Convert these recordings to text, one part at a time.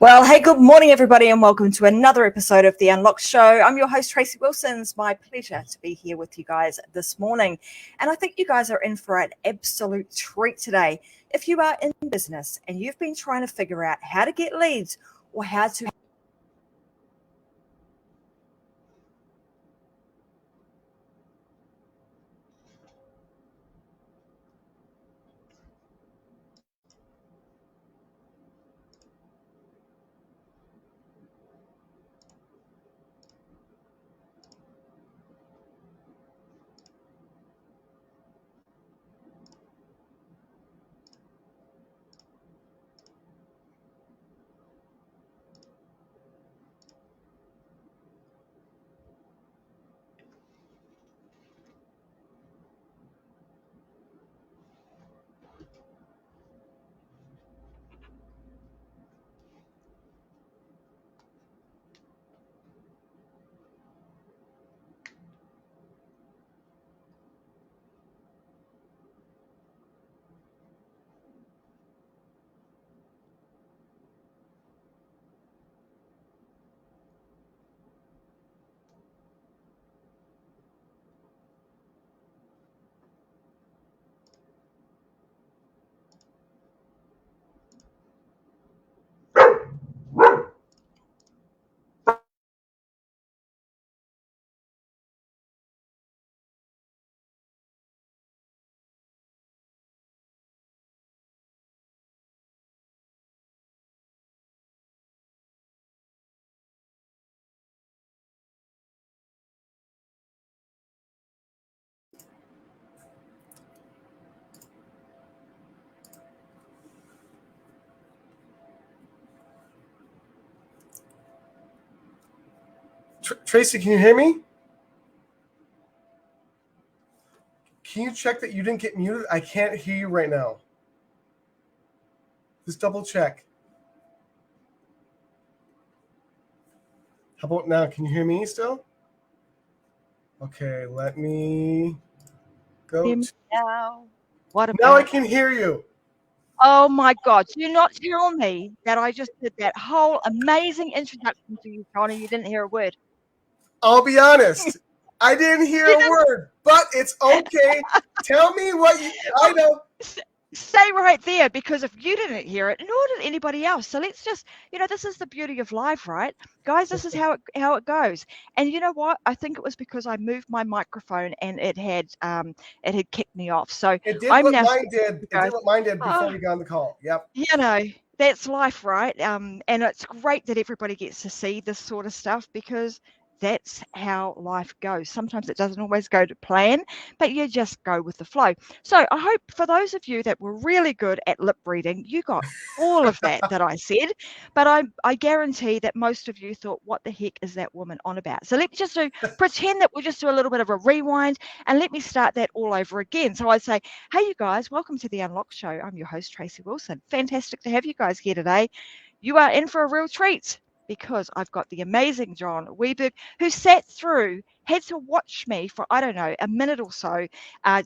Well, hey, good morning, everybody, and welcome to another episode of The Unlocked Show. I'm your host, Tracy Wilson. It's my pleasure to be here with you guys this morning. And I think you guys are in for an absolute treat today. If you are in business and you've been trying to figure out how to get leads or how to Tracy, can you hear me? Can you check that you didn't get muted? I can't hear you right now. Just double check. How about now? Can you hear me still? Okay, let me go. Now, what Now I about? can hear you. Oh my God! Do you not tell me that I just did that whole amazing introduction to you, Johnny? You didn't hear a word. I'll be honest. I didn't hear You a word, but it's okay. Tell me what you. I know. Stay right there, because if you didn't hear it, nor did anybody else. So let's just, this is the beauty of life, right, guys? This is how it goes. And you know what? I think it was because I moved my microphone and it had kicked me off. So It did I'm what now. mine did. It did what mine did before Oh, we got on the call. Yep. That's life, right? And it's great that everybody gets to see this sort of stuff, because that's how life goes. Sometimes it doesn't always go to plan, but you just go with the flow. So I hope for those of you that were really good at lip reading, you got all of that I said. But I guarantee that most of you thought, what the heck is that woman on about? So let's just pretend that we'll just do a little bit of a rewind, and let me start that all over again. So I'd say, hey, you guys, welcome to the Unlocked Show. I'm your host, Tracy Wilson. Fantastic to have you guys here today. You are in for a real treat, because I've got the amazing John Weberg, who had to watch me for, I don't know, a minute or so,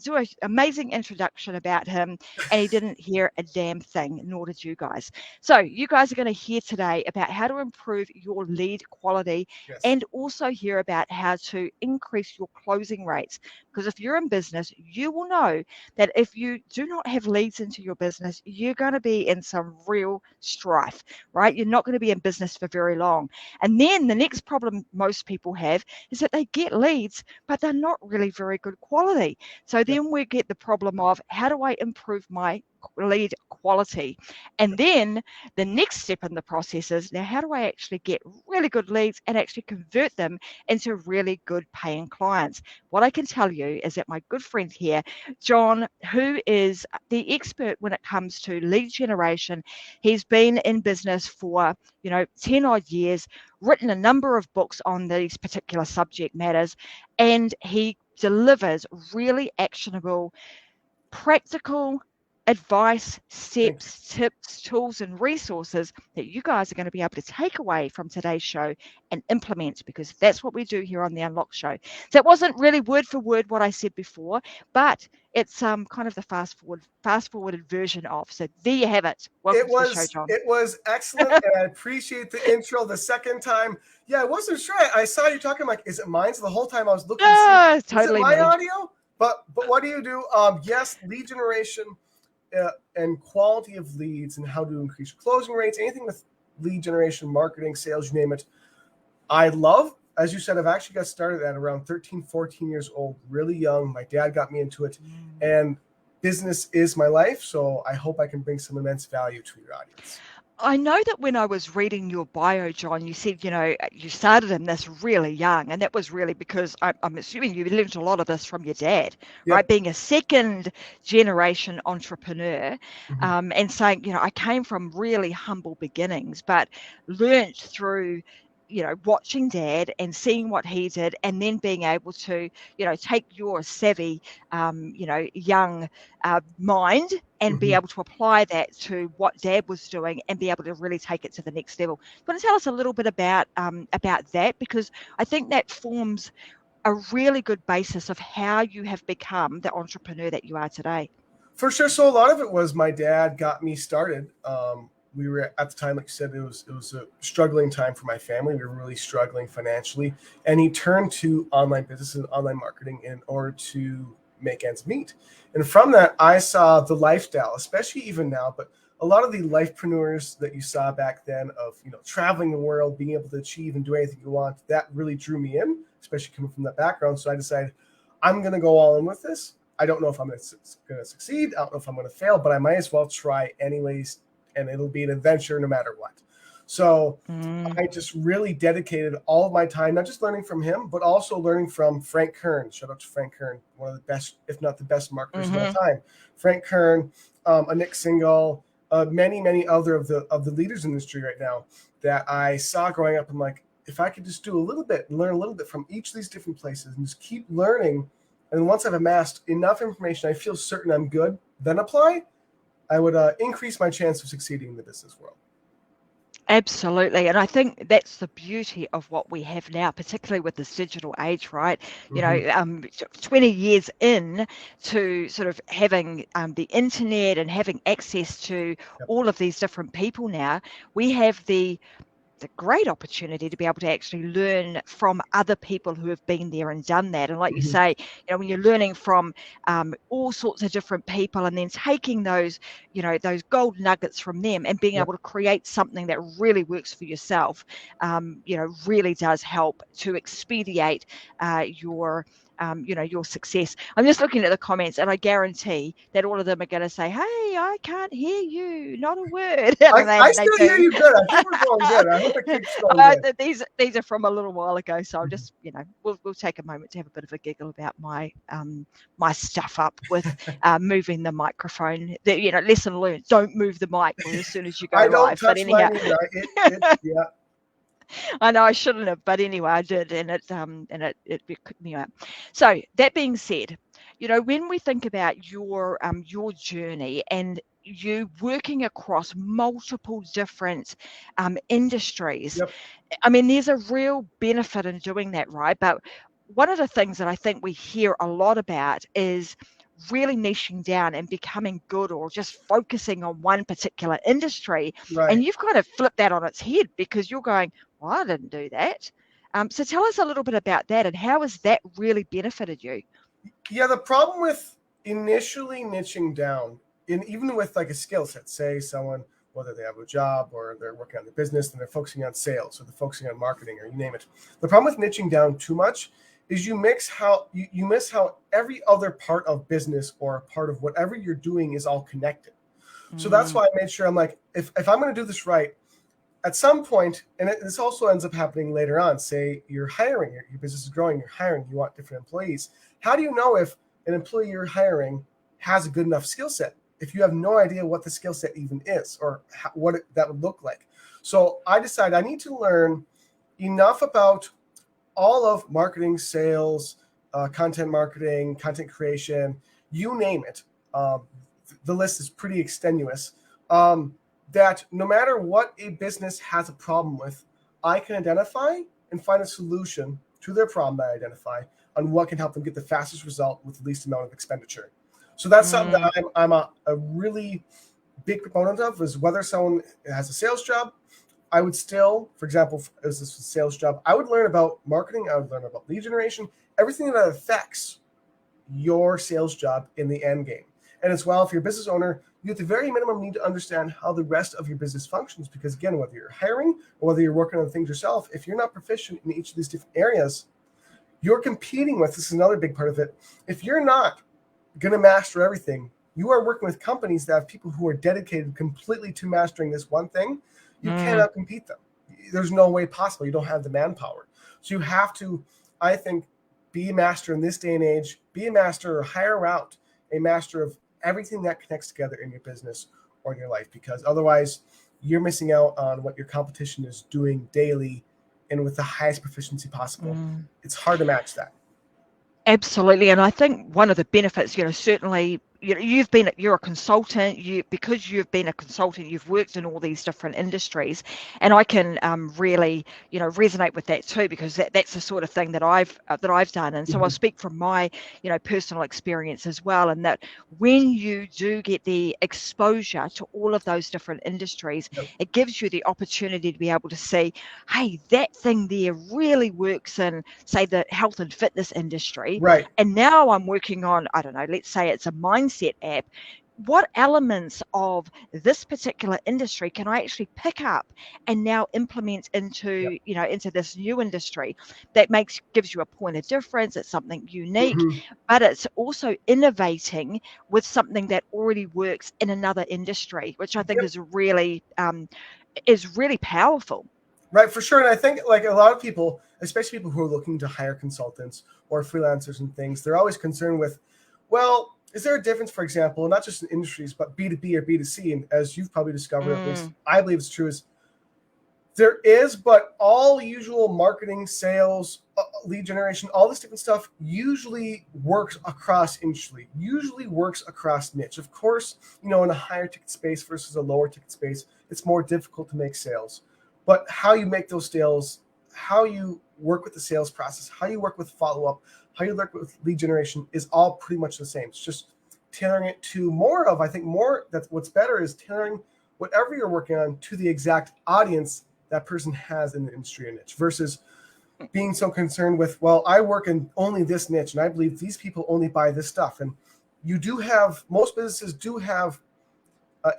do an amazing introduction about him, and he didn't hear a damn thing, nor did you guys. So you guys are going to hear today about how to improve your lead quality, and also hear about how to increase your closing rates. Because if you're in business, you will know that if you do not have leads into your business, you're going to be in some real strife, right? You're not going to be in business for very long. And then the next problem most people have is that they get leads, but they're not really very good quality. So then we get the problem of, how do I improve my lead quality? And then the next step in the process is, now how do I actually get really good leads and actually convert them into really good paying clients? What I can tell you is that my good friend here, John, who is the expert when it comes to lead generation, he's been in business for 10 odd years, written a number of books on these particular subject matters, and he delivers really actionable, practical advice, Thank you. steps, tips, tools, and resources that you guys are going to be able to take away from today's show and implement, because that's what we do here on the Unlock Show. So it wasn't really word for word what I said before, but it's kind of the fast forwarded version of. So there you have it. Welcome to the show, John. It was excellent, and I appreciate the intro the second time. Yeah, I wasn't sure. I saw you talking. I'm like, is it mine? So the whole time I was looking to see, Totally is it my me. audio? But what do you do? Yes, lead generation and quality of leads and how to increase your closing rates, anything with lead generation, marketing, sales, you name it. I love, as you said, I've actually got started at around 13, 14 years old, really young. My dad got me into it, and business is my life. So I hope I can bring some immense value to your audience. I know that when I was reading your bio, John, you said, you started in this really young, and that was really because I'm assuming you learned a lot of this from your dad, Yep. right? Being a second generation entrepreneur, and saying, I came from really humble beginnings, but learnt through watching dad and seeing what he did, and then being able to, take your savvy, young mind and be able to apply that to what dad was doing and be able to really take it to the next level. You want to tell us a little bit about that, because I think that forms a really good basis of how you have become the entrepreneur that you are today. For sure. So a lot of it was my dad got me started. We were at the time, like you said, it was a struggling time for my family. We were really struggling financially, and he turned to online business and online marketing in order to make ends meet. And from that, I saw the lifestyle, especially even now, but a lot of the lifepreneurs that you saw back then of, traveling the world, being able to achieve and do anything you want, that really drew me in, especially coming from that background. So I decided I'm going to go all in with this. I don't know if I'm going to succeed. I don't know if I'm going to fail, but I might as well try anyways, and it'll be an adventure no matter what. So I just really dedicated all of my time, not just learning from him, but also learning from Frank Kern. Shout out to Frank Kern, one of the best, if not the best marketers of all time. Frank Kern, a Nick Single, many, many other of the leaders in the industry right now that I saw growing up. I'm like, if I could just do a little bit and learn a little bit from each of these different places and just keep learning, and once I've amassed enough information, I feel certain I'm good, then apply, I would increase my chance of succeeding in the business world. Absolutely. And I think that's the beauty of what we have now, particularly with this digital age, right? 20 years in to sort of having the internet and having access to all of these different people now, we have the great opportunity to be able to actually learn from other people who have been there and done that. And like you say, when you're learning from all sorts of different people and then taking those, those gold nuggets from them and being able to create something that really works for yourself, really does help to expedite your success. I'm just looking at the comments, and I guarantee that all of them are going to say, "Hey, I can't hear you, not a word." I still hear you good. I think we're going good. I hope it keeps going good. These are from a little while ago, so I'll just, we'll take a moment to have a bit of a giggle about my my stuff up with moving the microphone. Lesson learned: don't move the mic as soon as you go live. But anyhow, yeah. I know I shouldn't have, but anyway, I did, and it kicked me out. So that being said, when we think about your journey and you working across multiple different industries, I mean, there's a real benefit in doing that, right? But one of the things that I think we hear a lot about is really niching down and becoming good, or just focusing on one particular industry. And you've kind of flipped that on its head, because you're going, well, I didn't do that. So tell us a little bit about that, and how has that really benefited you? Yeah, the problem with initially niching down, even with like a skill set, say someone, whether they have a job or they're working on the business and they're focusing on sales or they're focusing on marketing or you name it. The problem with niching down too much is you miss how every other part of business or part of whatever you're doing is all connected. So that's why I made sure I'm like, if I'm going to do this right, at some point, and this also ends up happening later on, say you're hiring, your business is growing, you're hiring, you want different employees. How do you know if an employee you're hiring has a good enough skill set if you have no idea what the skill set even is or what that would look like? So I decided I need to learn enough about all of marketing, sales, content marketing, content creation, you name it. the list is pretty extenuous, that no matter what a business has a problem with, I can identify and find a solution to their problem that I identify on what can help them get the fastest result with the least amount of expenditure. So that's something that I'm a really big proponent of, is whether someone has a sales job, I would still, for example, as this a sales job, I would learn about marketing, I would learn about lead generation, everything that affects your sales job in the end game. And as well, if you're a business owner, you at the very minimum need to understand how the rest of your business functions, because again, whether you're hiring or whether you're working on things yourself, if you're not proficient in each of these different areas, you're competing with, this is another big part of it, if you're not going to master everything, you are working with companies that have people who are dedicated completely to mastering this one thing. You cannot compete them. There's no way possible. You don't have the manpower. So you have to, I think, be a master in this day and age, be a master or hire out a master of everything that connects together in your business or in your life, because otherwise you're missing out on what your competition is doing daily and with the highest proficiency possible. It's hard to match that. Absolutely. And I think one of the benefits, certainly, you're a consultant, because you've been a consultant, you've worked in all these different industries, and I can really, resonate with that too, because that's the sort of thing that I've done. And so I'll speak from my, personal experience as well. And that when you do get the exposure to all of those different industries, it gives you the opportunity to be able to see, hey, that thing there really works in, say, the health and fitness industry. Right. And now I'm working on, I don't know, let's say it's a mindset app. What elements of this particular industry can I actually pick up and now implement into, into this new industry that gives you a point of difference? It's something unique, but it's also innovating with something that already works in another industry, which I think is really powerful. Right, for sure. And I think like a lot of people, especially people who are looking to hire consultants or freelancers and things, they're always concerned with, well, is there a difference, for example, not just in industries, but B2B or B2C? And as you've probably discovered, at least I believe it's true, is there is, but all usual marketing, sales, lead generation, all this different stuff usually works across industry, usually works across niche. Of course, in a higher ticket space versus a lower ticket space, it's more difficult to make sales. But how you make those sales, how you work with the sales process, how you work with follow-up, how you work with lead generation is all pretty much the same. It's just tailoring it to that's what's better is tailoring whatever you're working on to the exact audience that person has in the industry or niche, versus being so concerned with, well, I work in only this niche and I believe these people only buy this stuff. And most businesses do have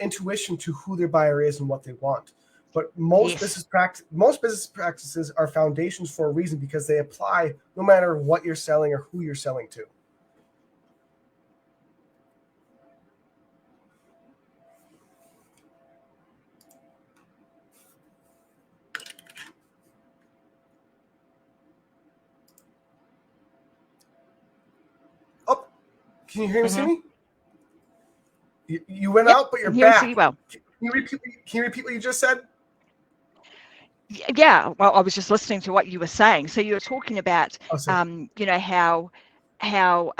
intuition to who their buyer is and what they want. But most business practices are foundations for a reason, because they apply no matter what you're selling or who you're selling to. Oh, can you hear me, Simi? You went out, but you're back. Well. Can you repeat what you just said? Yeah, well, I was just listening to what you were saying. So you were talking about, how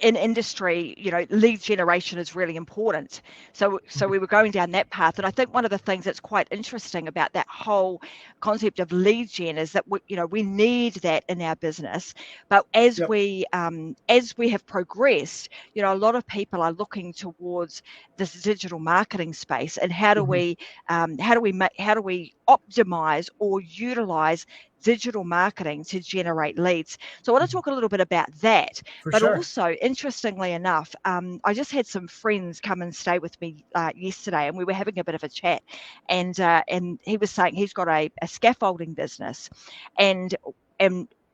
in industry, lead generation is really important. So we were going down that path. And I think one of the things that's quite interesting about that whole concept of lead gen is that we need that in our business. But as we have progressed, a lot of people are looking towards this digital marketing space, and how do we optimize or utilize digital marketing to generate leads. So I want to talk a little bit about that. Also, interestingly enough, I just had some friends come and stay with me yesterday, and we were having a bit of a chat. And he was saying he's got a scaffolding business, and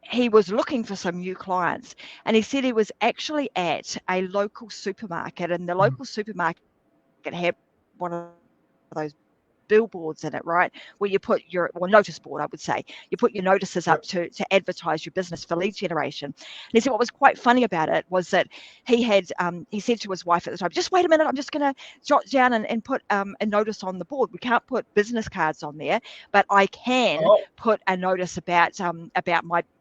he was looking for some new clients. And he said he was actually at a local supermarket, and the local supermarket had one of those billboards in it, right, where you put notice board, I would say, you put your notices up to advertise your business for lead generation. And he said what was quite funny about it was that he said to his wife at the time, just wait a minute, I'm just going to jot down and put a notice on the board. We can't put business cards on there, but I can put a notice about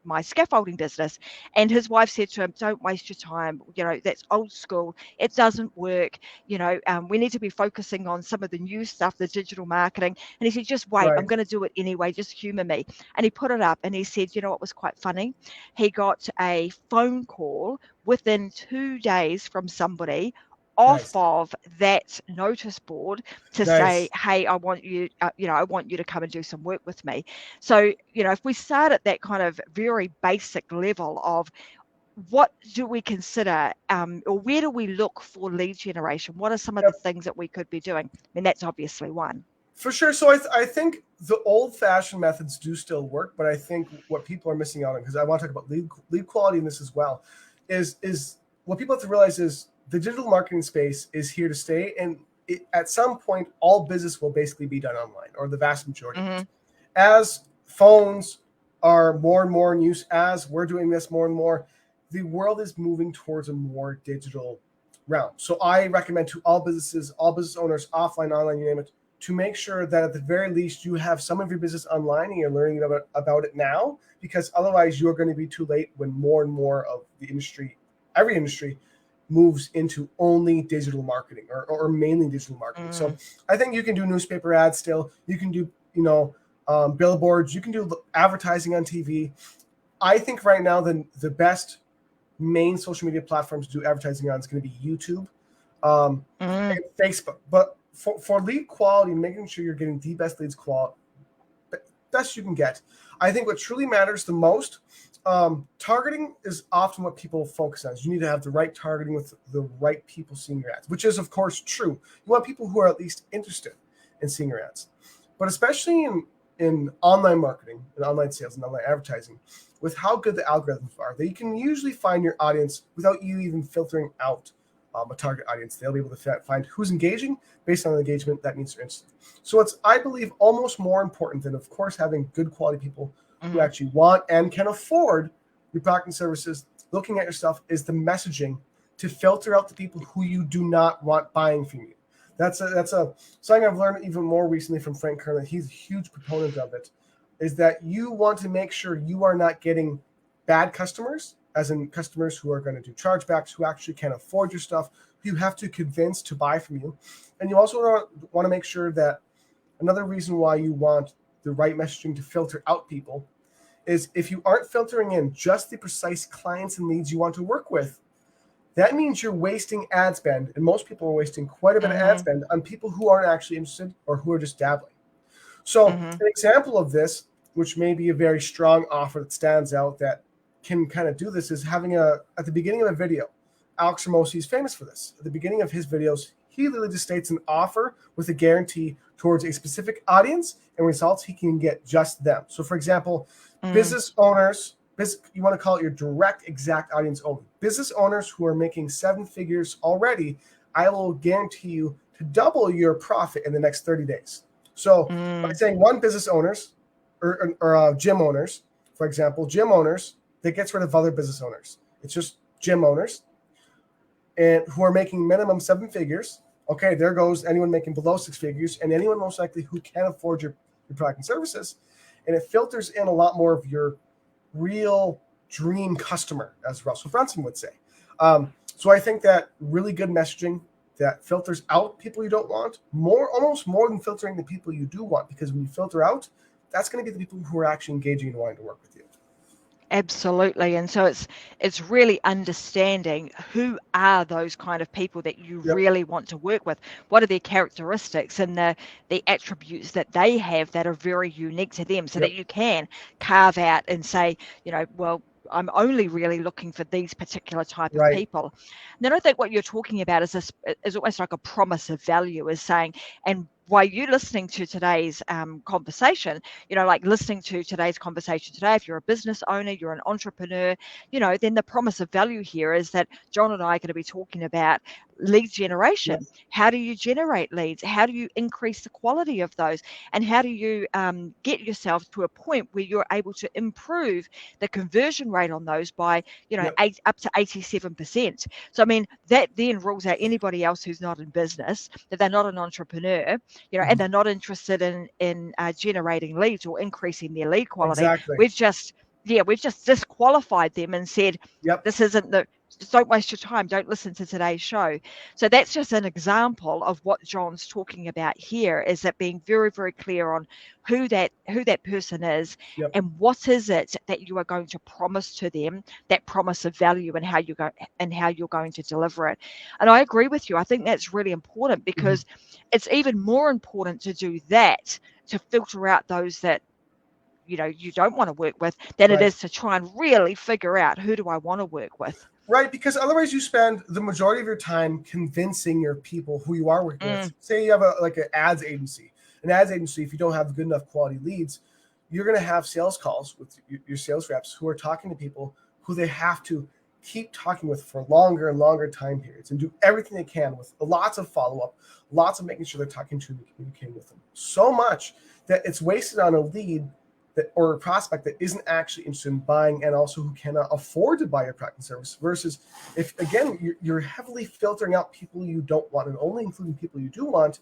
my scaffolding business. And his wife said to him, don't waste your time. That's old school. It doesn't work. We need to be focusing on some of the new stuff, the digital marketing. And he said, just wait, Right. I'm going to do it anyway. Just humor me. And he put it up and he said, what was quite funny? He got a phone call within 2 days from somebody off of that notice board to say, hey, I want you, I want you to come and do some work with me. So, if we start at that kind of very basic level of what do we consider, or where do we look for lead generation? What are some of the things that we could be doing? I mean, that's obviously one. For sure. So I think the old-fashioned methods do still work, but I think what people are missing out on, because I want to talk about lead quality in this as well, is what people have to realize is the digital marketing space is here to stay, and at some point, all business will basically be done online, or the vast majority. Mm-hmm. As phones are more and more in use, as we're doing this more and more, the world is moving towards a more digital realm. So I recommend to all business owners, offline, online, you name it, to make sure that at the very least you have some of your business online and you're learning about it now, because otherwise you're going to be too late when more and more of the industry, every industry, moves into only digital marketing or mainly digital marketing. So I think you can do newspaper ads still. You can do, billboards. You can do advertising on TV. I think right now the best main social media platforms to do advertising on is going to be YouTube and Facebook. But for lead quality, making sure you're getting the best leads quality, best you can get, I think what truly matters the most, targeting is often what people focus on. You need to have the right targeting with the right people seeing your ads, which is of course true. You want people who are at least interested in seeing your ads. But especially in online marketing and online sales and online advertising, with how good the algorithms are, they can usually find your audience without you even filtering out a target audience. They'll be able to find who's engaging based on the engagement. That means they're interested. So it's, I believe, almost more important than, of course, having good quality people who actually want and can afford your product and services. Looking at your stuff is the messaging to filter out the people who you do not want buying from you. That's something I've learned even more recently from Frank Kern. He's a huge proponent of it, is that you want to make sure you are not getting bad customers, as in customers who are going to do chargebacks, who actually can afford your stuff, who you have to convince to buy from you. And you also want to make sure that another reason why you want the right messaging to filter out people is if you aren't filtering in just the precise clients and leads you want to work with, that means you're wasting ad spend. And most people are wasting quite a bit of ad spend on people who aren't actually interested or who are just dabbling. So an example of this, which may be a very strong offer that stands out that can kind of do this, is having at the beginning of a video, Alex Ramosi is famous for this. At the beginning of his videos, he literally just states an offer with a guarantee towards a specific audience and results he can get just them. So for example, business owners, you want to call it your direct exact audience only. Business owners who are making 7 figures already, I will guarantee you to double your profit in the next 30 days. So by saying one business owners or gym owners, for example, gym owners, that gets rid of other business owners. It's just gym owners and who are making minimum 7 figures. Okay, there goes anyone making below 6 figures and anyone most likely who can afford your product and services. And it filters in a lot more of your real dream customer, as Russell Brunson would say. So I think that really good messaging that filters out people you don't want, almost more than filtering the people you do want, because when you filter out, that's going to be the people who are actually engaging and wanting to work with you. Absolutely. And so it's really understanding who are those kind of people that you really want to work with. What are their characteristics and the attributes that they have that are very unique to them, so that you can carve out and say, well, I'm only really looking for these particular type of people. And then I think what you're talking about is almost like a promise of value, is saying, and while you're listening to today's conversation, like listening to today's conversation today, if you're a business owner, you're an entrepreneur, then the promise of value here is that John and I are going to be talking about lead generation. Yes. How do you generate leads? How do you increase the quality of those? And how do you get yourself to a point where you're able to improve the conversion rate on those by, up to 87%. So, I mean, that then rules out anybody else who's not in business, that they're not an entrepreneur, and they're not interested in generating leads or increasing their lead quality. Exactly. We've just we've just disqualified them and said, Yep. this isn't don't waste your time. Don't listen to today's show. So that's just an example of what John's talking about here, is that being very, very clear on who that person is, Yep. and what is it that you are going to promise to them, that promise of value, and how you're going to deliver it. And I agree with you. I think that's really important, because it's even more important to do that, to filter out those that you don't want to work with, than it is to try and really figure out, who do I want to work with. Right, because otherwise you spend the majority of your time convincing your people who you are working with. Say you have an ads agency. An ads agency, if you don't have good enough quality leads, you're going to have sales calls with your sales reps who are talking to people who they have to keep talking with for longer and longer time periods, and do everything they can with lots of follow-up, lots of making sure they're talking to and communicating with them. So much that it's wasted on a lead or a prospect that isn't actually interested in buying, and also who cannot afford to buy your product and service, versus if, again, you're heavily filtering out people you don't want and only including people you do want,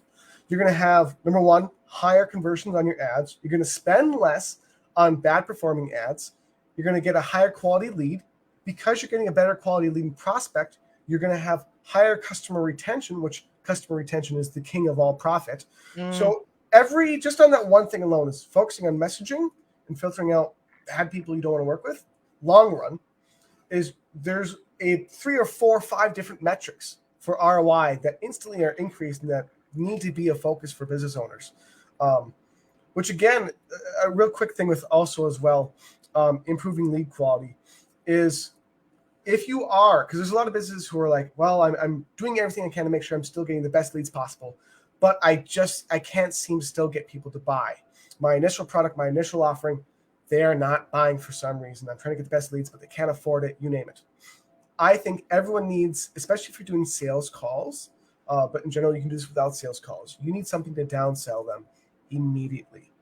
you're going to have, number one, higher conversions on your ads. You're going to spend less on bad performing ads. You're going to get a higher quality lead. Because you're getting a better quality lead prospect, you're going to have higher customer retention, which customer retention is the king of all profit. So just on that one thing alone, is focusing on messaging and filtering out bad people you don't want to work with. Long run is there's a 3 or 4 or 5 different metrics for ROI that instantly are increased and that need to be a focus for business owners. Which again, a real quick thing with also as well, improving lead quality is, if you are, because there's a lot of businesses who are like, well, I'm doing everything I can to make sure I'm still getting the best leads possible, but I can't seem to still get people to buy my initial product, my initial offering. They are not buying for some reason. I'm trying to get the best leads, but they can't afford it. You name it. I think everyone needs, especially if you're doing sales calls, but in general, you can do this without sales calls. You need something to downsell them immediately.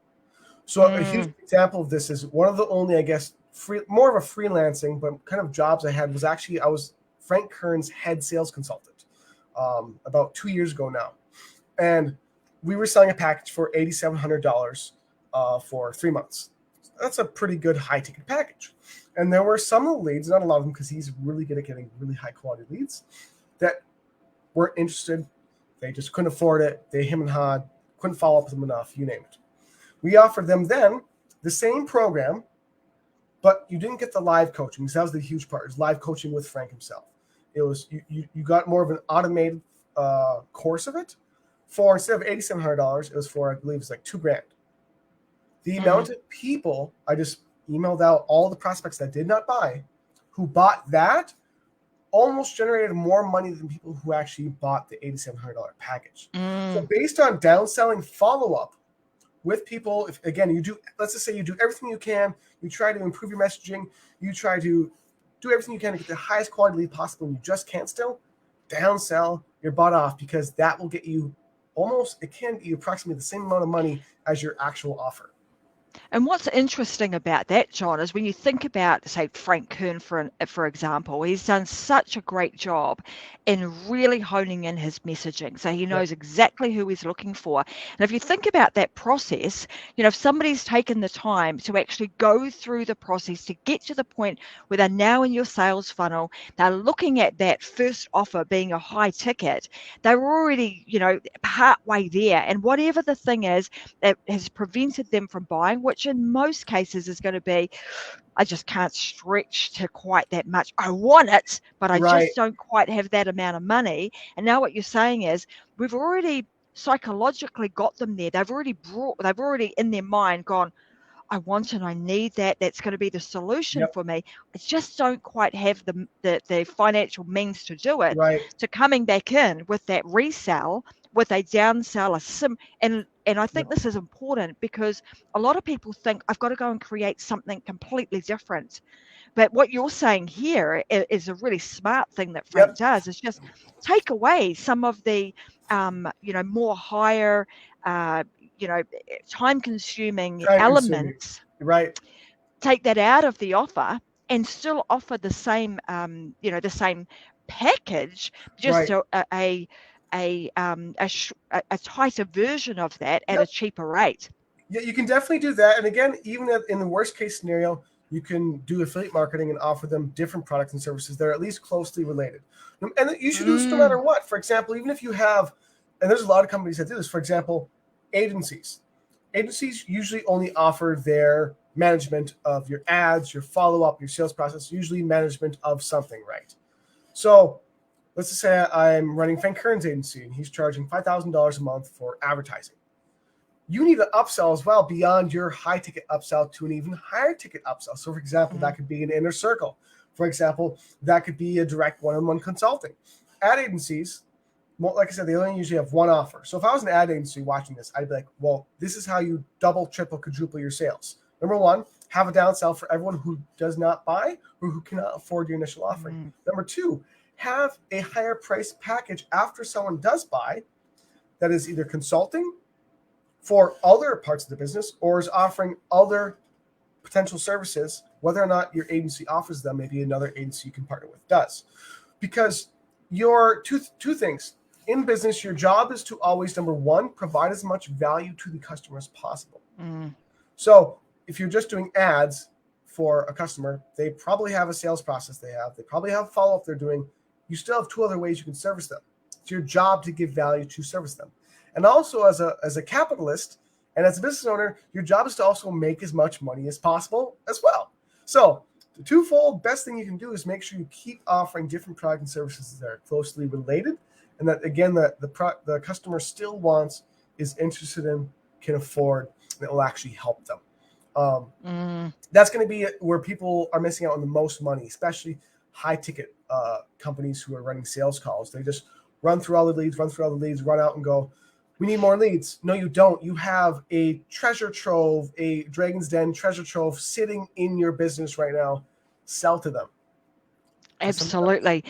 So a huge example of this is one of the only, I guess, more of a freelancing, but kind of jobs I had was actually, I was Frank Kern's head sales consultant about 2 years ago now. And we were selling a package for $8,700 for 3 months. That's a pretty good high ticket package. And there were some of the leads, not a lot of them, because he's really good at getting really high quality leads, that weren't interested. They just couldn't afford it. They him and hawed, couldn't follow up with them enough, you name it. We offered them then the same program, but you didn't get the live coaching, because that was the huge part, is live coaching with Frank himself. It was you got more of an automated course of it. For instead of $8,700, it was for, I believe it was like $2,000. The amount of people, I just emailed out all the prospects that did not buy, who bought that, almost generated more money than people who actually bought the $8,700 package. So based on downselling follow-up with people, if again you do, let's just say you do everything you can, you try to improve your messaging, you try to do everything you can to get the highest quality lead possible, and you just can't still, downsell your butt off, because that will get you it can get you approximately the same amount of money as your actual offer. And what's interesting about that, John, is when you think about, say, Frank Kern, for example, he's done such a great job in really honing in his messaging. So he knows exactly who he's looking for. And if you think about that process, if somebody's taken the time to actually go through the process to get to the point where they're now in your sales funnel, they're looking at that first offer being a high ticket, they're already, part way there. And whatever the thing is that has prevented them from buying, which in most cases is going to be, I just can't stretch to quite that much. I want it, but I just don't quite have that amount of money. And now what you're saying is, we've already psychologically got them there. They've already in their mind gone, I want and I need that. That's going to be the solution for me. I just don't quite have the financial means to do it. So coming back in with that resell, with a downsell, and I think this is important, because a lot of people think I've got to go and create something completely different. But what you're saying here is a really smart thing that Frank does, is just take away some of the, more higher, time-consuming elements. Take that out of the offer and still offer the same, the same package, just a tighter version of that at a cheaper rate. Yeah, you can definitely do that. And again, even in the worst case scenario, you can do affiliate marketing and offer them different products and services that are at least closely related. And you should do this no matter what. For example, even if you have, and there's a lot of companies that do this, for example, agencies. Agencies usually only offer their management of your ads, your follow-up, your sales process, usually management of something, right? So let's just say I'm running Frank Kern's agency and he's charging $5,000 a month for advertising. You need to upsell as well beyond your high ticket upsell to an even higher ticket upsell. So for example, that could be an inner circle. For example, that could be a direct one-on-one consulting. Ad agencies, like I said, they only usually have one offer. So if I was an ad agency watching this, I'd be like, well, this is how you double, triple, quadruple your sales. Number one, have a downsell for everyone who does not buy or who cannot afford your initial offering. Number two, have a higher price package after someone does buy that is either consulting for other parts of the business or is offering other potential services, whether or not your agency offers them, maybe another agency you can partner with does. Because your two things. In business, your job is to always, number one, provide as much value to the customer as possible. So if you're just doing ads for a customer, they probably have a sales process they probably have follow-up they're doing. You still have two other ways you can service them. It's your job to give value to service them. And also as a capitalist and as a business owner, your job is to also make as much money as possible as well. So the twofold best thing you can do is make sure you keep offering different products and services that are closely related, and that, again, the customer still wants, is interested in, can afford, and it will actually help them. That's going to be where people are missing out on the most money, especially high-ticket companies who are running sales calls. They just run through all the leads, run out and go, we need more leads. No, you don't. You have a treasure trove, a Dragon's Den treasure trove sitting in your business right now. Sell to them. Absolutely.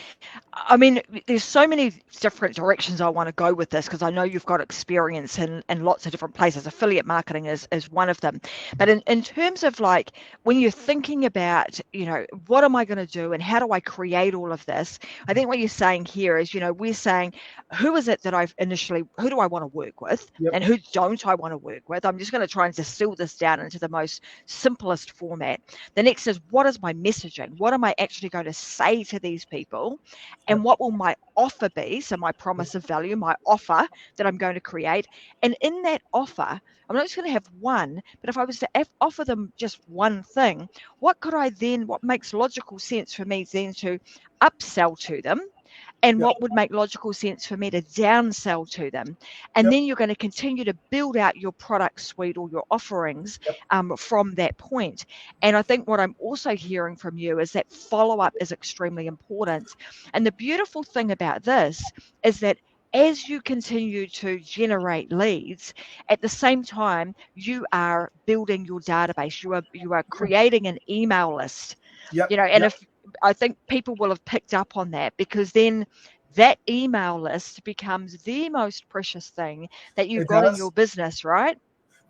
I mean, there's so many different directions I want to go with this because I know you've got experience in lots of different places. Affiliate marketing is one of them. But in terms of like when you're thinking about, what am I going to do and how do I create all of this? I think what you're saying here is, we're saying, who is it that who do I want to work with and who don't I want to work with? I'm just going to try and distill this down into the most simplest format. The next is, what is my messaging? What am I actually going to say to these people? And what will my offer be? So my promise of value, my offer that I'm going to create. And in that offer, I'm not just going to have one, but if I was to offer them just one thing, what makes logical sense for me then to upsell to them? And what would make logical sense for me to downsell to them? And then you're going to continue to build out your product suite or your offerings from that point. And I think what I'm also hearing from you is that follow-up is extremely important. And the beautiful thing about this is that as you continue to generate leads, at the same time, you are building your database. You are creating an email list. If I think people will have picked up on that, because then that email list becomes the most precious thing that you've got in your business, right?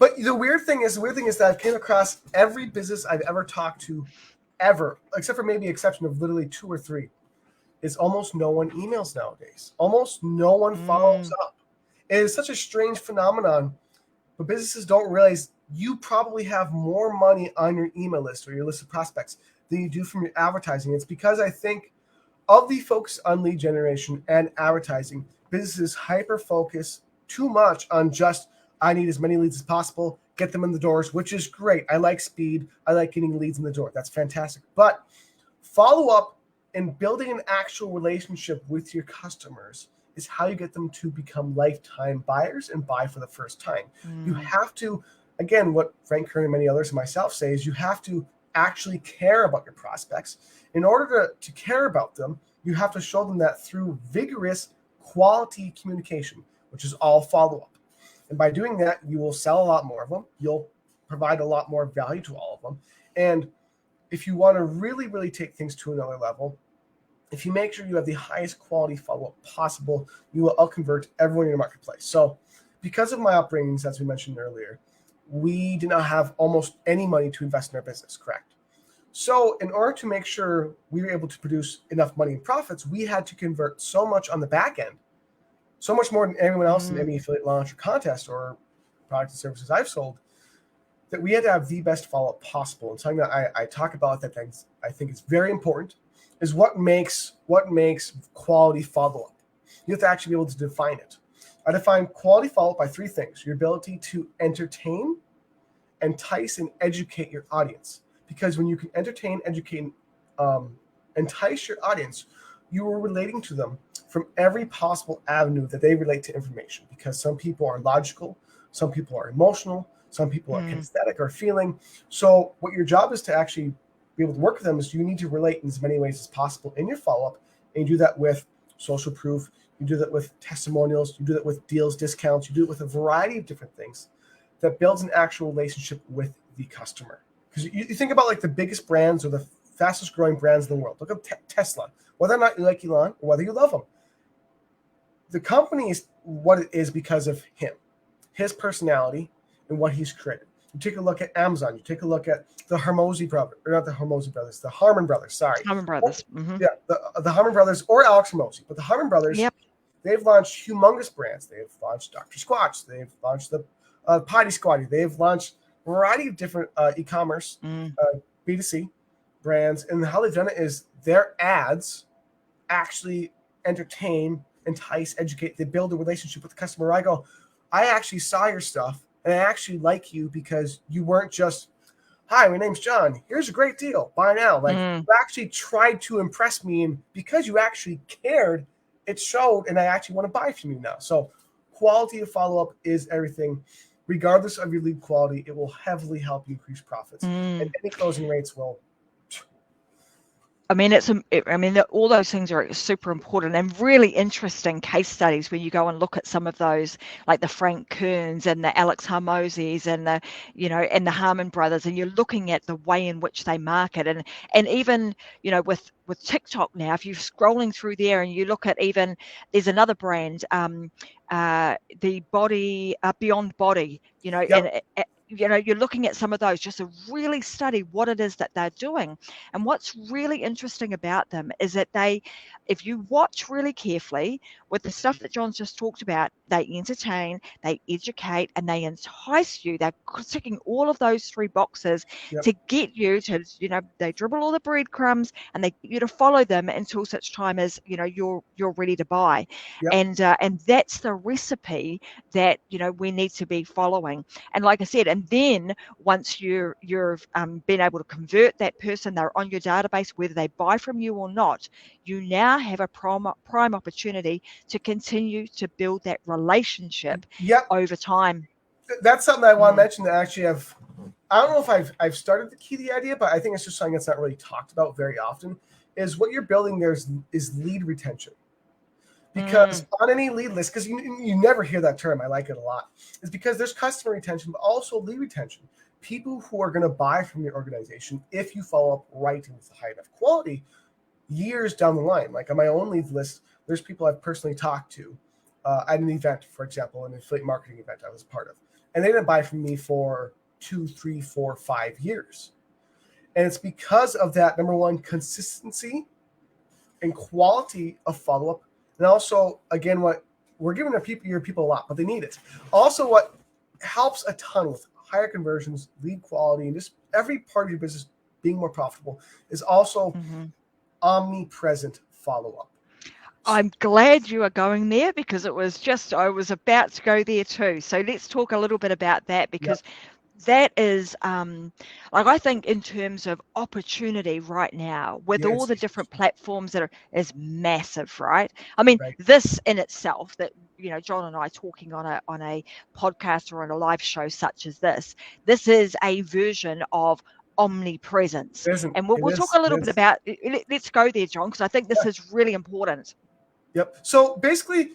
But the weird thing is that I've came across every business I've ever talked to, ever, except for maybe exception of literally 2 or 3, is almost no one emails nowadays. Almost no one follows up. It is such a strange phenomenon, but businesses don't realize you probably have more money on your email list or your list of prospects than you do from your advertising. It's because I think of the focus on lead generation and advertising, businesses hyper-focus too much on just, I need as many leads as possible, get them in the doors, which is great. I like speed. I like getting leads in the door. That's fantastic. But follow-up and building an actual relationship with your customers is how you get them to become lifetime buyers and buy for the first time. You have to, again, what Frank Kern and many others and myself say is you have to actually care about your prospects. In order to care about them, you have to show them that through vigorous quality communication, which is all follow-up. And by doing that, you will sell a lot more of them. You'll provide a lot more value to all of them. And if you want to really, really take things to another level, if you make sure you have the highest quality follow-up possible, you will out-convert everyone in your marketplace. So because of my upbringings, as we mentioned earlier, we did not have almost any money to invest in our business, correct? So in order to make sure we were able to produce enough money in profits, we had to convert so much on the back end, so much more than anyone else in any affiliate launch or contest or products and services I've sold. that we had to have the best follow-up possible. And something that I talk about that I think is very important is what makes quality follow-up. You have to actually be able to define it. I define quality follow-up by 3 things: your ability to entertain, entice, and educate your audience. Because when you can entertain, educate, entice your audience, you are relating to them from every possible avenue that they relate to information. Because some people are logical, some people are emotional, some people are kinesthetic or feeling. So what your job is to actually be able to work with them is you need to relate in as many ways as possible in your follow-up. And you do that with social proof, you do that with testimonials, you do that with deals, discounts, you do it with a variety of different things that builds an actual relationship with the customer. Because you think about like the biggest brands or the fastest growing brands in the world. Look at Tesla. Whether or not you like Elon or whether you love him, the company is what it is because of him, his personality, and what he's created. You take a look at Amazon. You take a look at the Harmon brothers. Sorry, Harmon Brothers. Yeah, the Harmon brothers or Alex Hormozy. But the Harmon brothers, they've launched humongous brands. They've launched Dr. Squatch. They've launched the Potty Squatty. They've launched a variety of different e-commerce, B2C brands. And how they've done it is their ads actually entertain, entice, educate. They build a relationship with the customer. I go, I actually saw your stuff, and I actually like you because you weren't just, hi, my name's John. Here's a great deal. Buy now. Like you actually tried to impress me, and because you actually cared, it showed, and I actually want to buy from you now. So quality of follow-up is everything. Regardless of your lead quality, it will heavily help you increase profits. And any closing rates will. I mean, all those things are super important and really interesting case studies when you go and look at some of those, like the Frank Kerns and the Alex Hormozys and and the Harmon brothers, and you're looking at the way in which they market, and even, with TikTok now, if you're scrolling through there and you look at there's another brand, the body, Beyond Body, and you're looking at some of those just to really study what it is that they're doing. And what's really interesting about them is that if you watch really carefully with the stuff that John's just talked about, they entertain, they educate, and they entice you. They're ticking all of those 3 boxes to get you to, they dribble all the breadcrumbs and they get you to follow them until such time as, you're ready to buy. And that's the recipe that, we need to be following. And like I said, and then once you've been able to convert that person, they're on your database, whether they buy from you or not, you now have a prime opportunity to continue to build that relationship over time. That's something I want to mention that actually I don't know if I've started to key the idea, but I think it's just something that's not really talked about very often, is what you're building there is lead retention. Because on any lead list, because you never hear that term, I like it a lot, is because there's customer retention, but also lead retention. People who are going to buy from your organization, if you follow up right and with a high enough quality, years down the line. Like on my own lead list, there's people I've personally talked to at an event, for example, an affiliate marketing event I was part of. And they didn't buy from me for 2, 3, 4, 5 years. And it's because of that, number one, consistency and quality of follow-up. And also, again, what we're giving your people a lot, but they need it. Also, what helps a ton with higher conversions, lead quality, and just every part of your business being more profitable is also omnipresent follow-up. I'm glad you are going there, because I was about to go there too. So let's talk a little bit about that, because that is, I think in terms of opportunity right now, with all the different platforms is massive, right? I mean, this in itself, that, John and I talking on a podcast or on a live show such as this is a version of omnipresence. And we'll talk a little bit about, let's go there, John, because I think this is really important. Yep. So basically,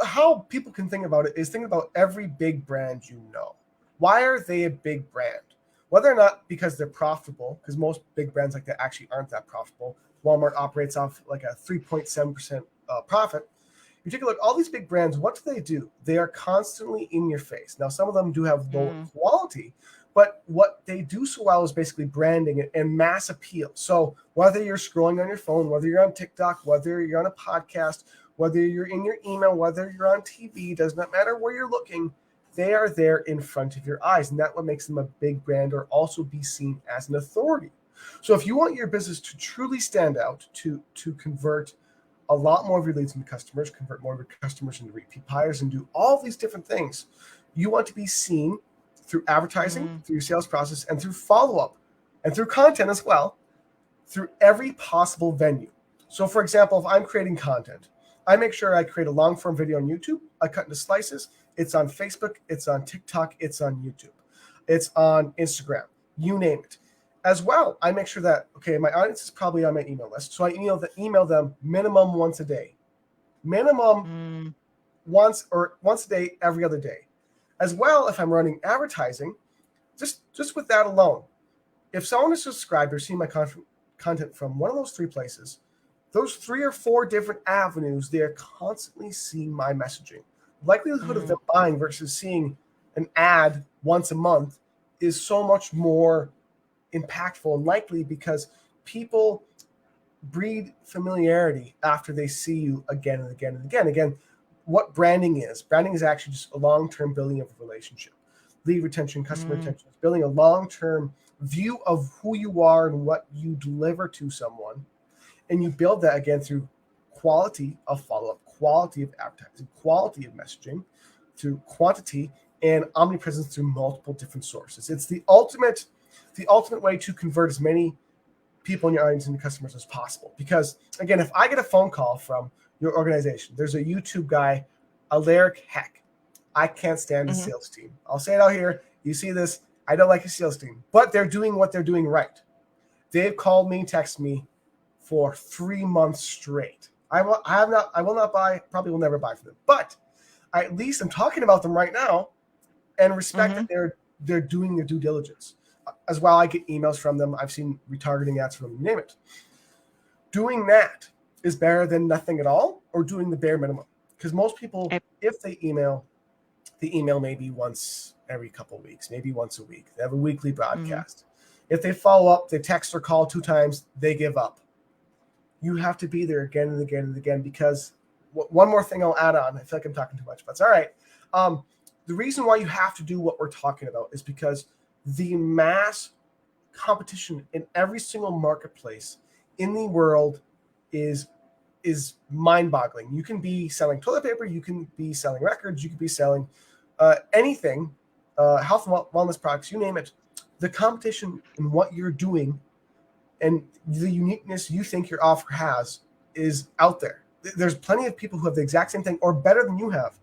how people can think about it is think about every big brand you know. Why are they a big brand? Whether or not because they're profitable, because most big brands like that actually aren't that profitable. Walmart operates off like a 3.7% profit. You take a look, all these big brands, what do? They are constantly in your face. Now, some of them do have low quality, but what they do so well is basically branding and mass appeal. So whether you're scrolling on your phone, whether you're on TikTok, whether you're on a podcast, whether you're in your email, whether you're on TV, does not matter where you're looking, they are there in front of your eyes, and that's what makes them a big brand or also be seen as an authority. So if you want your business to truly stand out, to convert a lot more of your leads into customers, convert more of your customers into repeat buyers, and do all these different things, you want to be seen through advertising, through your sales process, and through follow-up, and through content as well, through every possible venue. So for example, if I'm creating content, I make sure I create a long-form video on YouTube. I cut into slices. It's on Facebook. It's on TikTok. It's on YouTube. It's on Instagram. You name it. As well, I make sure that, okay, my audience is probably on my email list. So I email them minimum once a day. Minimum once a day, every other day. As well, if I'm running advertising, just with that alone, if someone is subscribed or seeing my content from one of those 3 places, those 3 or 4 different avenues, they are constantly seeing my messaging. Likelihood of them buying versus seeing an ad once a month is so much more impactful and likely, because people breed familiarity after they see you again and again and again. Again, what branding is actually just a long-term building of a relationship. Lead retention, customer retention, is building a long-term view of who you are and what you deliver to someone. And you build that again through quality of follow-up, quality of advertising, quality of messaging, through quantity and omnipresence through multiple different sources. It's the ultimate way to convert as many people in your audience into customers as possible. Because again, if I get a phone call from your organization, there's a YouTube guy, Alaric Heck. I can't stand his sales team. I'll say it out here. You see this. I don't like his sales team, but they're doing what they're doing right. They've called me, texted me for 3 months straight. I will not buy, probably will never buy from them, but at least I'm talking about them right now and respect that they're doing their due diligence. As well, I get emails from them. I've seen retargeting ads from them, you name it. Doing that is better than nothing at all, or doing the bare minimum. Because most people, if they email maybe once every couple of weeks, maybe once a week. They have a weekly broadcast. If they follow up, they text or call 2 times, they give up. You have to be there again and again and again, because one more thing I'll add on. I feel like I'm talking too much, but it's all right. The reason why you have to do what we're talking about is because the mass competition in every single marketplace in the world is mind-boggling. You can be selling toilet paper, you can be selling records, you can be selling anything, health and wellness products, you name it. The competition in what you're doing and the uniqueness you think your offer has is out there. There's plenty of people who have the exact same thing or better than you have.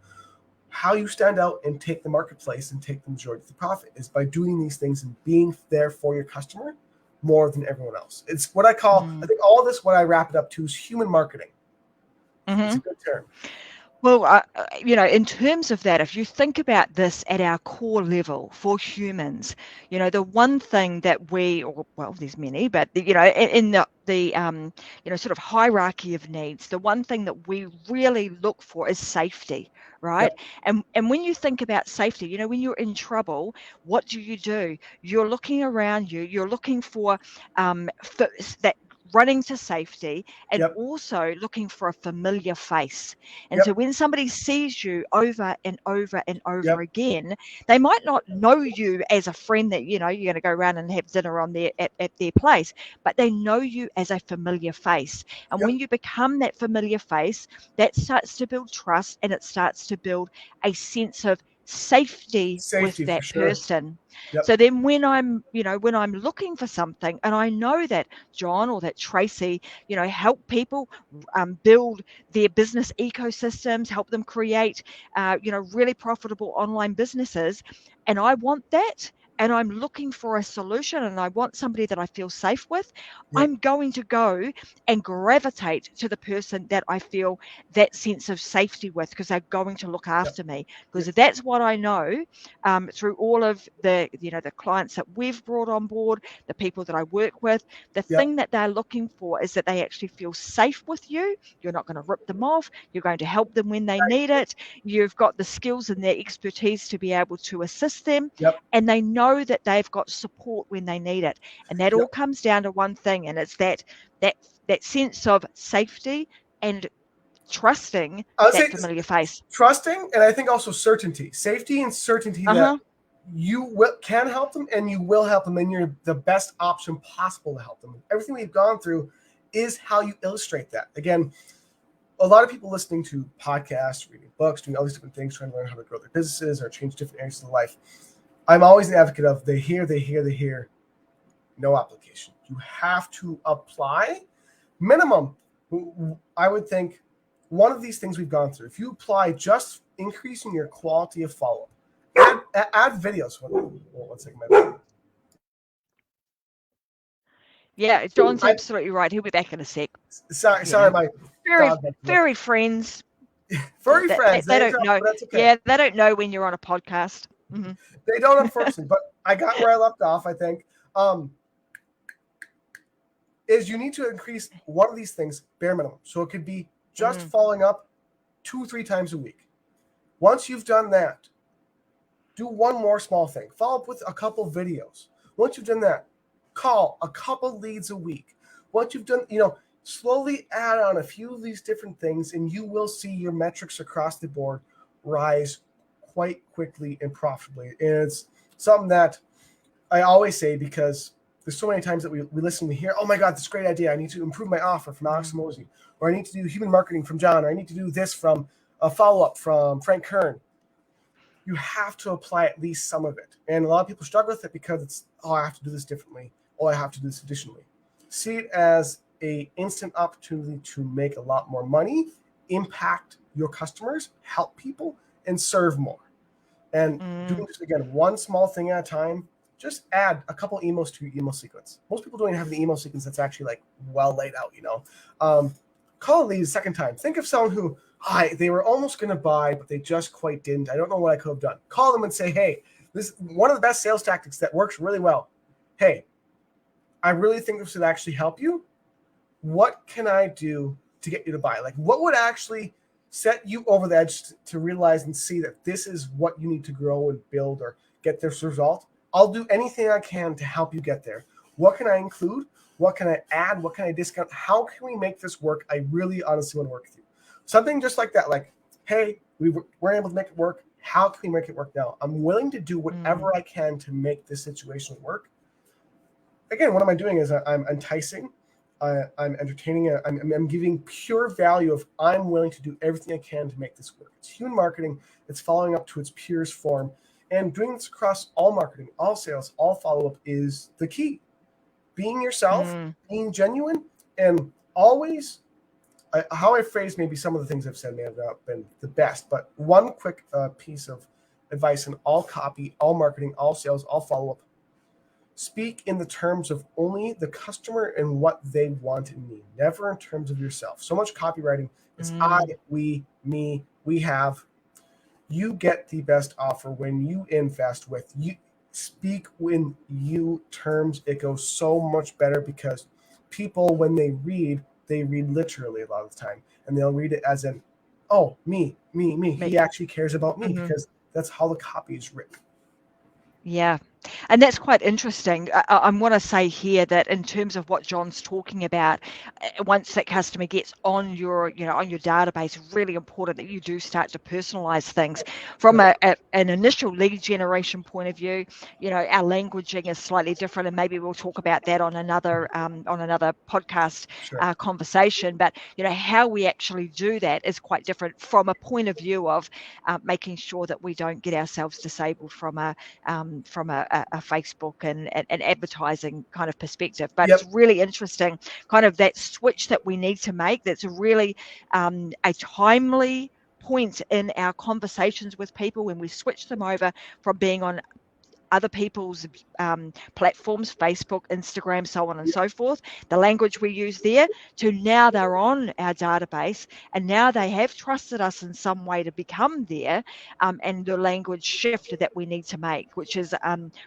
How you stand out and take the marketplace and take the majority of the profit is by doing these things and being there for your customer more than everyone else. It's what I call, I think all this, what I wrap it up to is human marketing. It's a good term. Well, in terms of that, if you think about this at our core level for humans, the one thing that there's many, but in the sort of hierarchy of needs, the one thing that we really look for is safety, right? Yep. And when you think about safety, when you're in trouble, what do? You're looking around you, you're looking for that running to safety, and also looking for a familiar face. And so when somebody sees you over and over and over again, they might not know you as a friend that, you're going to go around and have dinner on at their place, but they know you as a familiar face. And when you become that familiar face, that starts to build trust, and it starts to build a sense of safety with that person. So then when I'm looking for something, and I know that John or that Tracy, help people build their business ecosystems, help them create, really profitable online businesses, and I want that, and I'm looking for a solution, and I want somebody that I feel safe with, I'm going to go and gravitate to the person that I feel that sense of safety with, because they're going to look after me. Because that's what I know through all of the clients that we've brought on board, the people that I work with, the thing that they're looking for is that they actually feel safe with you. You're not going to rip them off. You're going to help them when they need it. You've got the skills and the expertise to be able to assist them. And they know that they've got support when they need it. And that all comes down to one thing, and it's that sense of safety and trusting I would that say familiar face. trusting, and I think also certainty, safety, and certainty that you can help them, and you will help them, and you're the best option possible to help them. Everything we've gone through is how you illustrate that. Again, a lot of people listening to podcasts, reading books, doing all these different things, trying to learn how to grow their businesses or change different areas of their life. I'm always an advocate of they hear, no application. You have to apply. Minimum, I would think, one of these things we've gone through. If you apply, just increasing your quality of follow-up. Add videos. One second. Yeah, John's absolutely right. He'll be back in a sec. Sorry, my furry friends. Furry friends. They don't know. That's okay. Yeah, they don't know when you're on a podcast. Mm-hmm. They don't, unfortunately. But I got where I left off, I think. Is you need to increase one of these things bare minimum. So it could be just following up 2-3 times a week. Once you've done that, do one more small thing. Follow up with a couple videos. Once you've done that, call a couple leads a week. Once you've done, slowly add on a few of these different things, and you will see your metrics across the board rise quite quickly and profitably. And it's something that I always say, because there's so many times that we listen, we hear, oh my God, this great idea. I need to improve my offer from Alex Mosey, or I need to do human marketing from John, or I need to do this from a follow-up from Frank Kern. You have to apply at least some of it. And a lot of people struggle with it because it's, I have to do this differently. I have to do this additionally. See it as a instant opportunity to make a lot more money, impact your customers, help people, and serve more. And doing this, again, one small thing at a time. Just add a couple emails to your email sequence. Most people don't even have the email sequence that's actually like well laid out, Call a lead a second time. Think of someone who they were almost going to buy, but they just quite didn't. I don't know what I could have done. Call them and say, hey, this is one of the best sales tactics that works really well. Hey, I really think this would actually help you. What can I do to get you to buy? Like, what would actually set you over the edge to realize and see that this is what you need to grow and build or get this result? I'll do anything I can to help you get there. What can I include? What can I add? What can I discount? How can we make this work? I really honestly want to work with you. Something just like that, like, hey, we weren't able to make it work. How can we make it work now? I'm willing to do whatever I can to make this situation work. Again, what am I doing is I'm enticing, I'm entertaining, I'm giving pure value of I'm willing to do everything I can to make this work. It's human marketing. It's following up to its purest form. And doing this across all marketing, all sales, all follow-up is the key. Being yourself, being genuine, and always, how I phrase maybe some of the things I've said may have not been the best, but one quick piece of advice in all copy, all marketing, all sales, all follow-up. Speak in the terms of only the customer and what they want and need, never in terms of yourself. So much copywriting is I, we, me, we have. You get the best offer when you invest with. You speak in you terms. It goes so much better because people, when they read literally a lot of the time, and they'll read it as in, oh, me. He actually cares about me because that's how the copy is written. Yeah. And that's quite interesting. I want to say here that in terms of what John's talking about, once that customer gets on your, on your database, really important that you do start to personalize things from an initial lead generation point of view. Our languaging is slightly different, and maybe we'll talk about that on another podcast conversation. But how we actually do that is quite different from a point of view of making sure that we don't get ourselves disabled from a Facebook and advertising kind of perspective. But it's really interesting, kind of that switch that we need to make. That's really a timely point in our conversations with people when we switch them over from being on other people's platforms, Facebook, Instagram, so on and so forth, the language we use there, to now they're on our database and now they have trusted us in some way to become there, and the language shift that we need to make, which is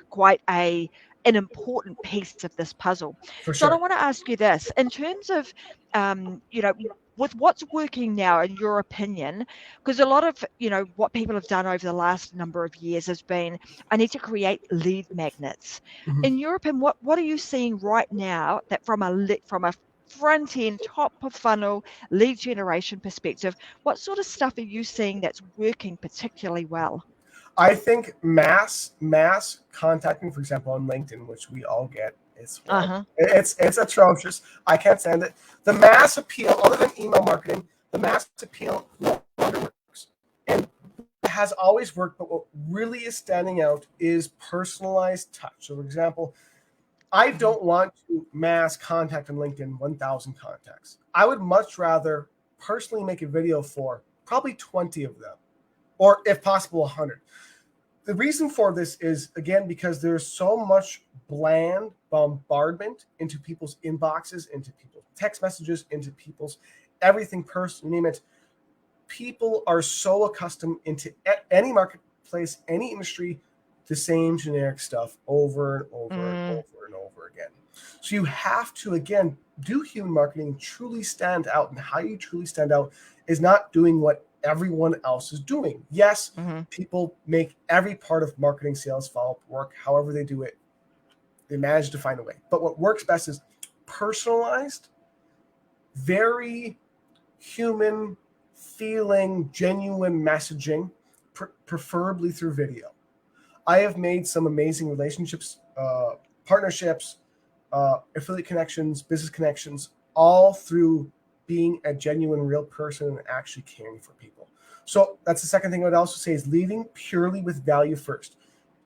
quite an important piece of this puzzle. For So sure. I want to ask you this, in terms of, with what's working now, in your opinion, because a lot of, what people have done over the last number of years has been, I need to create lead magnets. In your opinion, what are you seeing right now that from a front end, top of funnel lead generation perspective, what sort of stuff are you seeing that's working particularly well? I think mass contacting, for example, on LinkedIn, which we all get, is horrible. It's atrocious. I can't stand it. The mass appeal, other than email marketing, the mass appeal no longer works. And it has always worked, but what really is standing out is personalized touch. So, for example, I don't want to mass contact on LinkedIn 1,000 contacts. I would much rather personally make a video for probably 20 of them, or if possible, 100. The reason for this is, again, because there's so much bland bombardment into people's inboxes, into people's text messages, into people's everything personal, you name it. People are so accustomed into any marketplace, any industry, the same generic stuff over and over and over and over again. So you have to, again, do human marketing, truly stand out. And how you truly stand out is not doing what everyone else is doing. Yes, people make every part of marketing, sales, follow-up work. However they do it, they manage to find a way. But what works best is personalized, very human feeling, genuine messaging, preferably through video. I have made some amazing relationships, partnerships, affiliate connections, business connections, all through being a genuine, real person and actually caring for people. So that's the second thing I would also say is leading purely with value first.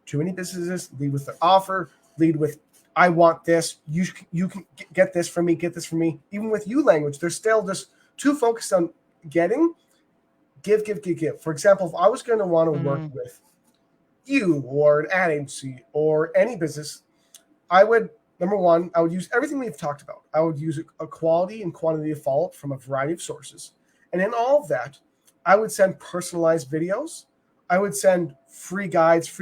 Too many businesses lead with their offer, lead with, I want this, you can get this from me, get this from me. Even with you language, they're still just too focused on getting, give. For example, if I was going to want to work with you or an ad agency or any business, I would, number one, I would use everything we've talked about. I would use a quality and quantity of follow-up from a variety of sources. And in all of that, I would send personalized videos. I would send free guides,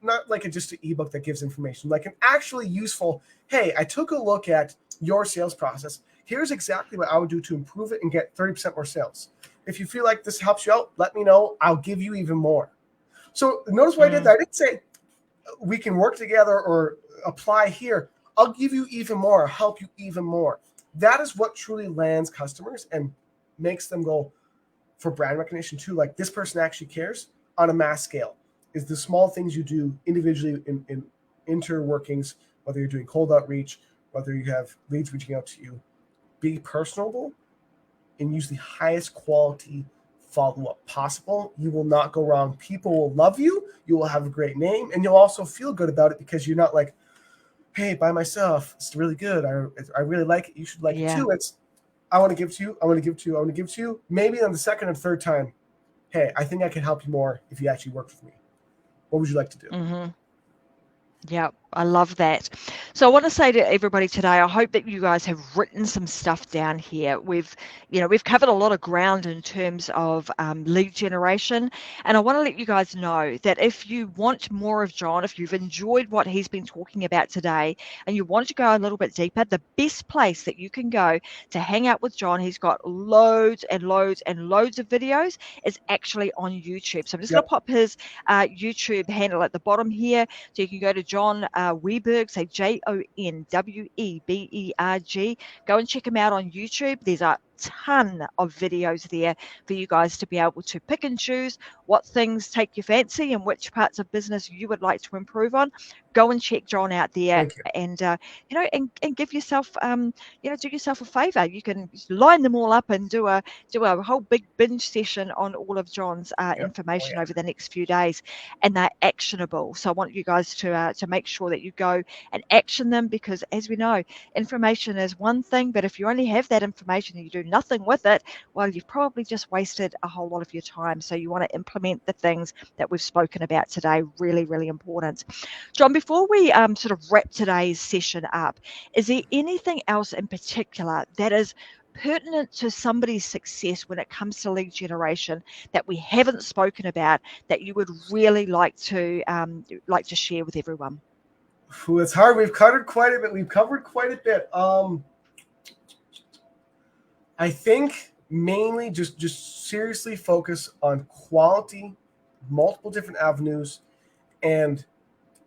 not like just an ebook that gives information, like an actually useful, hey, I took a look at your sales process. Here's exactly what I would do to improve it and get 30% more sales. If you feel like this helps you out, let me know. I'll give you even more. So notice why I did that. I didn't say we can work together or apply here. I'll give you even more, I'll help you even more. That is what truly lands customers and makes them go for brand recognition too. Like, this person actually cares on a mass scale. Is the small things you do individually in interworkings, whether you're doing cold outreach, whether you have leads reaching out to you, be personable and use the highest quality follow-up possible. You will not go wrong. People will love you. You will have a great name, and you'll also feel good about it because you're not like, hey, by myself, it's really good. I really like it. You should like it too. It's, I want to give to you. I want to give to you. I want to give to you. Maybe on the second and third time, hey, I think I can help you more if you actually work with me. What would you like to do? Yeah, I love that. So I want to say to everybody today, I hope that you guys have written some stuff down here. We've covered a lot of ground in terms of lead generation. And I want to let you guys know that if you want more of John, if you've enjoyed what he's been talking about today and you want to go a little bit deeper, the best place that you can go to hang out with John, he's got loads and loads and loads of videos, is actually on YouTube. So I'm just going to pop his YouTube handle at the bottom here. So you can go to John Weberg, say JONWEBERG. Go and check him out on YouTube. There's a ton of videos there for you guys to be able to pick and choose what things take your fancy and which parts of business you would like to improve on. Go and check John out there, and and give yourself do yourself a favor. You can line them all up and do a whole big binge session on all of John's information over the next few days, and they're actionable. So I want you guys to make sure that you go and action them, because as we know, information is one thing, but if you only have that information and you do nothing with it, well, you've probably just wasted a whole lot of your time. So you want to implement the things that we've spoken about today. Really, really important. John, before we sort of wrap today's session up, is there anything else in particular that is pertinent to somebody's success when it comes to lead generation that we haven't spoken about that you would really like to share with everyone? It's hard. We've covered quite a bit. I think mainly just seriously focus on quality, multiple different avenues, and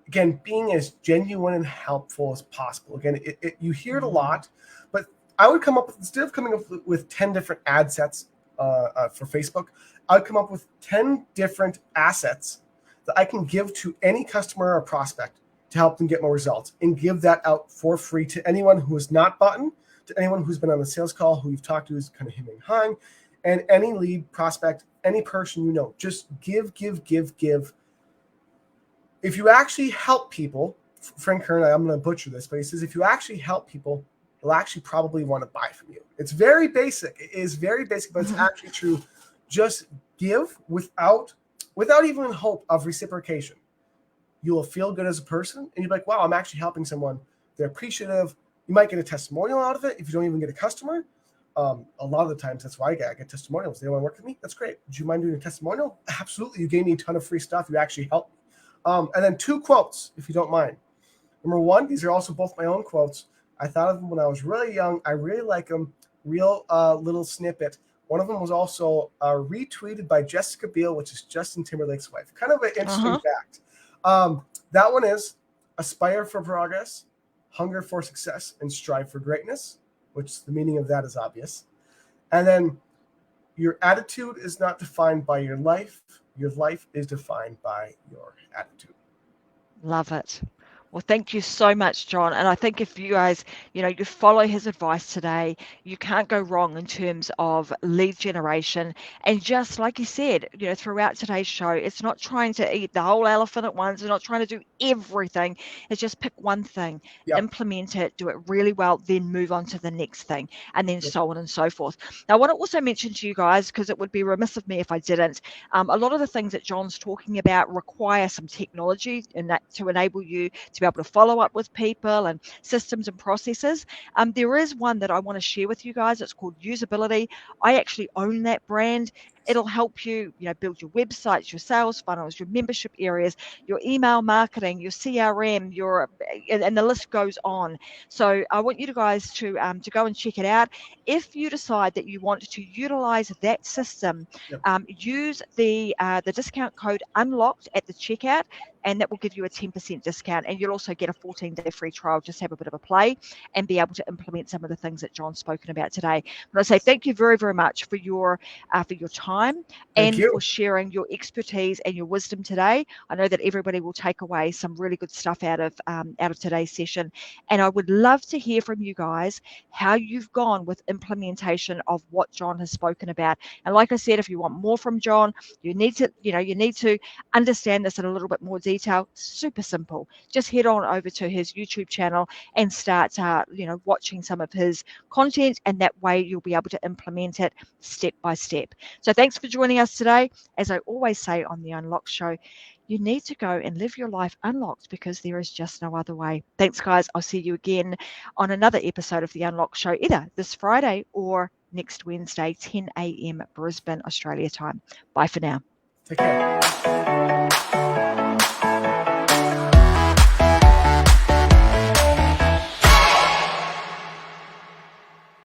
again, being as genuine and helpful as possible. Again, you hear it a lot, but I would come up with, instead of coming up with 10 different ad sets for Facebook, I would come up with 10 different assets that I can give to any customer or prospect to help them get more results, and give that out for free to anyone who is not button, to anyone who's been on the sales call, who you've talked to is kind of hemming and hawing, and any lead prospect, any person you know. Just give. If you actually help people, Frank Kern, I'm going to butcher this, but he says if you actually help people, they'll actually probably want to buy from you. It's very basic. It is very basic, but it's actually true. Just give without even hope of reciprocation. You will feel good as a person, and you'll be like, wow, I'm actually helping someone. They're appreciative. You might get a testimonial out of it if you don't even get a customer. A lot of the times, that's why I get testimonials. They want to work with me? That's great. Would you mind doing a testimonial? Absolutely. You gave me a ton of free stuff. You actually helped me. And then 2 quotes, if you don't mind. Number 1, these are also both my own quotes. I thought of them when I was really young. I really like them. Real little snippet. One of them was also retweeted by Jessica Biel, which is Justin Timberlake's wife. Kind of an interesting fact. That one is: aspire for progress, hunger for success, and strive for greatness, which the meaning of that is obvious. And then your attitude is not defined by your life. Your life is defined by your attitude. Love it. Well, thank you so much, John. And I think if you guys, you follow his advice today, you can't go wrong in terms of lead generation. And just like you said, throughout today's show, it's not trying to eat the whole elephant at once. It's not trying to do everything. It's just pick one thing, implement it, do it really well, then move on to the next thing, and then so on and so forth. Now, I want to also mention to you guys, because it would be remiss of me if I didn't, a lot of the things that John's talking about require some technology in that to enable you to be able to follow up with people and systems and processes. There is one that I want to share with you guys. It's called Usability. I actually own that brand. It'll help you, build your websites, your sales funnels, your membership areas, your email marketing, your CRM, and the list goes on. So I want you guys to go and check it out. If you decide that you want to utilize that system, use the discount code UNLOCKED at the checkout, and that will give you a 10% discount. And you'll also get a 14-day free trial. Just have a bit of a play and be able to implement some of the things that John's spoken about today. But I say thank you very, very much for your time and for sharing your expertise and your wisdom today. I know that everybody will take away some really good stuff out of today's session. And I would love to hear from you guys how you've gone with implementation of what John has spoken about. And like I said, if you want more from John, you need to understand this in a little bit more detail. Super simple. Just head on over to his YouTube channel and start watching some of his content, and that way you'll be able to implement it step by step. So thanks for joining us today. As I always say on the Unlocked Show, you need to go and live your life unlocked, because there is just no other way. Thanks, guys. I'll see you again on another episode of the Unlocked Show, either this Friday or next Wednesday, 10 a.m. Brisbane, Australia time. Bye for now. Take care.